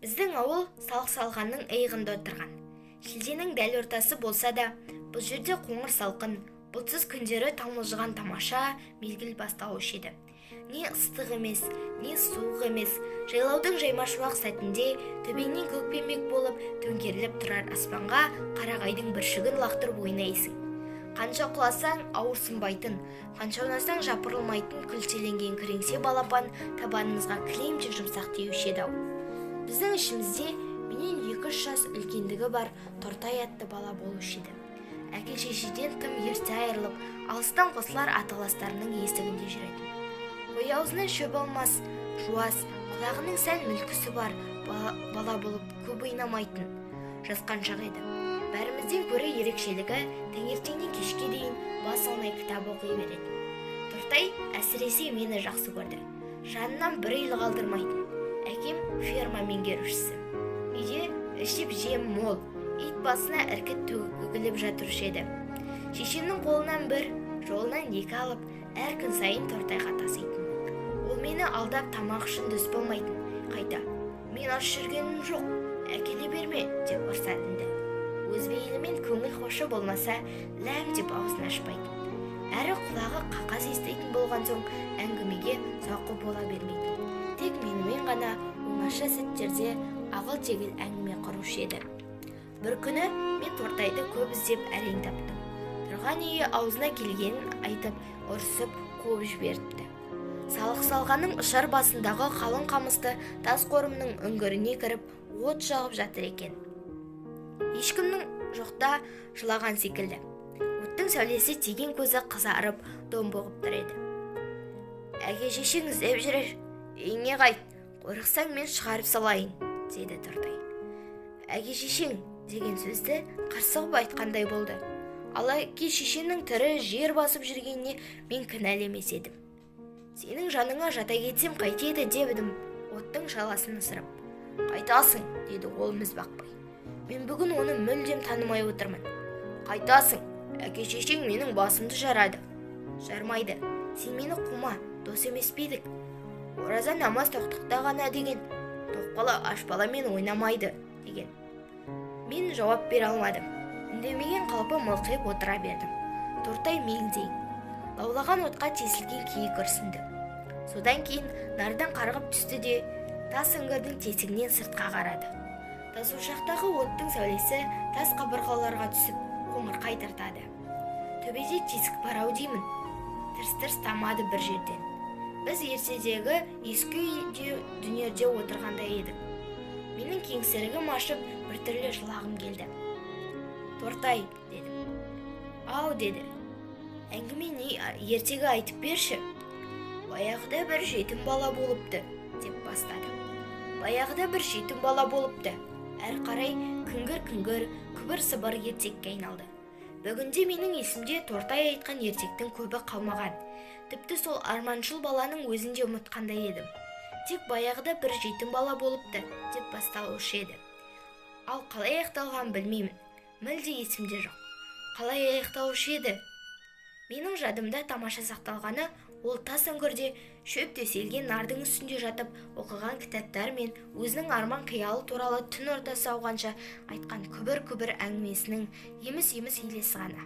Біздің ауыл салық салғанның иығында отырған. Шілденің дәл ортасы болса да, бұл жерде қоңыр салқын, бұлтсыз күндері тамылжыған тамаша мезгіл басталушы еді. Не ыстық емес, не суық емес, жайлаудың жаймашуақ сәтінде төбеңнен көкпеңбек болып төңкеріліп тұрар аспанға қарағайдың бүршігін лақтырып ойнайсың. Қанша құласаң ауырсынбайтын, қанша ұнасаң жапырылмайтын күлтеленген кіреңсе балапан табанымызға кілемдей жұмсақ тиюші еді-ау. Біздің ішімізде менен 2-3 жас үлкендігі бар Тортай атты бала болушы еді. Әке-шешеден тым ерте айырылып, алыстан қосылар аталастарының есігінде жүретін. Қой аузынан шөп алмас, жуас, құлағының сәл мүлкісі бар бала болып көп ойнамайтын жасқаншақ еді. Бәрімізден көрі ерекшелігі таңертеңнен кешке дейін бас алмай кітап оқи береді. Тортай әсіресе мені жақсы көрді. Жанынан бір ел қалдырмайтын. Әкем ферма меңгерушісі. Үйде ішіп жем мол, ит басына іркіт төгіліп жатушы еді. Шешемнің қолынан бір, жолынан 2 алып, әр күн сайын Тортайға таситын. Ол мені алдап тамақ үшін дүс болмайтын. Қайта, мен аш жүргенім жоқ, әкеле берме деп ұрсатынды. Өз бейілімен көңіл хошы болмаса, ләм деп аузын ашпайтын. Әрі құлағы қақаз естейтін болған соң әңгімеге зауқы бола бермейтін. Тек менімен ғана оңаша сәттерде ағыл-тегіл әңгіме құрушы еді. Бір күні мен Тортайды көп іздеп әрең таптым. Тұрған үйі аузына келгенін айтып, ұрсып, қуып жіберіпті. Салық салғанның ұшар басындағы қалың қамысты тас қорымның үңгіріне кіріп, от жағып жатыр екен. Ешкімнің жоқта жылаған секілді. Оттың сәулесі тиген көзі қызарып, домбығып тұр еді. Әке-шешең іздеп жүрер, үйіңе қайт, қорықсаң мен шығарып салайын, деді Тортай. Әке-шешең деген сөзді қарсығып айтқандай болды. Ал әке-шешенің тірі жер басып жүргеніне мен кінәлі емес едім. Сенің жаныңа жата кетсем қайтеді деп едім, оттың шаласын ысырып. Қайтасың, деді ол міз бақпай. Мен бүгін оны мүлдем танымай отырмын. Қайтасың, әке-шешең менің басымды жарады. Жармайды, сен мені қума, дос емес пе едік? Ораза намаз тоқтықта ғана деген, тоқпала ашбаламен ойнамайды деген. Мен жауап бере алмадым. Үндемеген қалпы мылқиып отыра бердім. Тортай меңзейін. Лаулаған отқа тесілген күйі күрсінді. Содан кейін нардан қарғып түсті де тас үңгірдің тесігінен сыртқа қарады. Тас ошақтағы оттың сәулесі тас қабырғаларға түсіп қоңырқай тартады. Төбеде тесік бар-ау деймін. Тырс-тырс тамады бір жерден. Біз ертедегі ескі үйде дүниеде отырғандай едік. Менің кеңсірігім ашып бір түрлі жылағым келді. Тортай, дедім. Ау, деді. Әңгіме не ертегі айтып берші. Баяғыда бір жетім бала болыпты, деп бастады. Баяғыда бір жетім бала болыпты. Әр қарай күңгір-күңгір, күбір-сыбыр ертекке айналды. Бүгінде менің есімде Тортай айтқан ертектің көбі қалмаған. Тіпті сол арманшыл баланың өзінде ұмытқандай едім. Тек баяғыда бір жетім бала болыпты, деп басталушы еді. Ал қалай аяқталған білмеймін. Мүлде есімде жоқ. Қалай аяқталушы еді? Менің жадымда тамаша сақталғаны, ол тас үңгірде шөп төселген нардың үстінде жатып оқыған кітаптар мен өзінің арман қиялы туралы түн ортасы ауғанша айтқан күбір-күбір әңгімесінің еміс-еміс елесі ғана.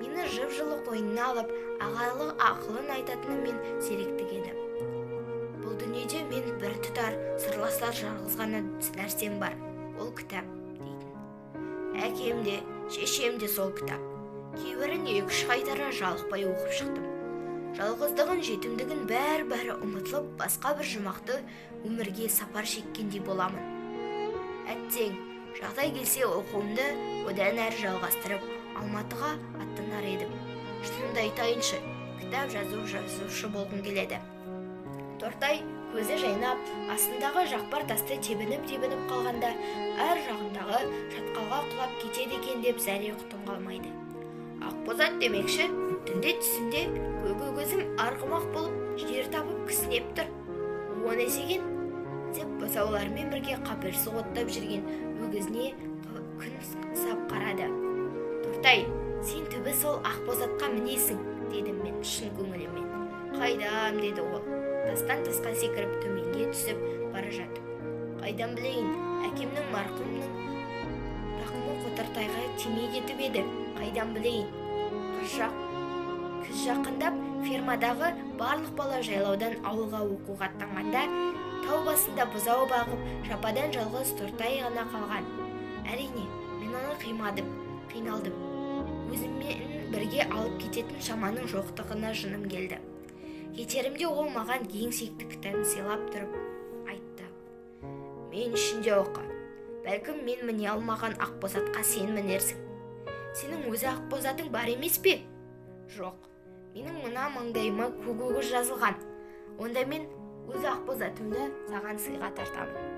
Мені жып-жылы қойнына алып, ағалық ақылын айтатыны мен сиректік еді. Бұл дүниеде мен бір тұтар сырласар жалғыз ғана нәрсем бар. Ол кітап, дейтін. Әкем де, шешем де сол кітап. Кейбірін 2-3 қайтара жалықпай оқып шықтым. Жалғыздығын, жетімдігін бәрі ұмытылып, басқа бір жұмақты өмірге сапар шеккендей боламын. Әттең, жағдай келсе оқуымды одан әрі жалғастырып, Алматыға аттанар едім. Шынымды айтайыншы, кітап жазушы болғым келеді. Тортай көзі жайнап, астындағы жақпар тасты тебініп қалғанда, әр жағындағы шатқалға құлап кетеді екен деп зәре құтым қалмайды. Ақбозат демекші, түнде түсімде көзім арғымақ болып жер табып кісінеп тұр. О несеген? Деп бұзаулармен бірге қапырсы оттап жүрген өгізіне күн сап қарады. Тортай, сен түбі сол ақбозатқа мінесің, дедім мен шын көңіліммен. Қайдам, деді ол. Тастан тасқа секіріп төменге түсіп бара жатып. Қайдан білейін, әкемнің марқұмның рақымы қотыртайға тимей кетіп еді. Қайдан білейін. Күз жақындап, фермадағы барлық бала жайлаудан ауылға оқуға аттанғанда, тау басында бұзау бағып, жападан жалғыз Тортай ғана қалған. Әрине, мен оны қиналдым. Өзіммен бірге алып кететін шаманың жоқтығына жыным келді. Кетерімде ол маған ең сүйікті кітабын сыйлап тұрып айтты: мен ішінде оқы. Бәлкім мен міне алмаған ақбозатқа сен мінерсің. Сенің өзі ақбозатың бар емес пе? Жоқ, менің мына маңдайыма көк өгіз жазылған. Онда мен өз ақбозатымды саған сыйға тартамын.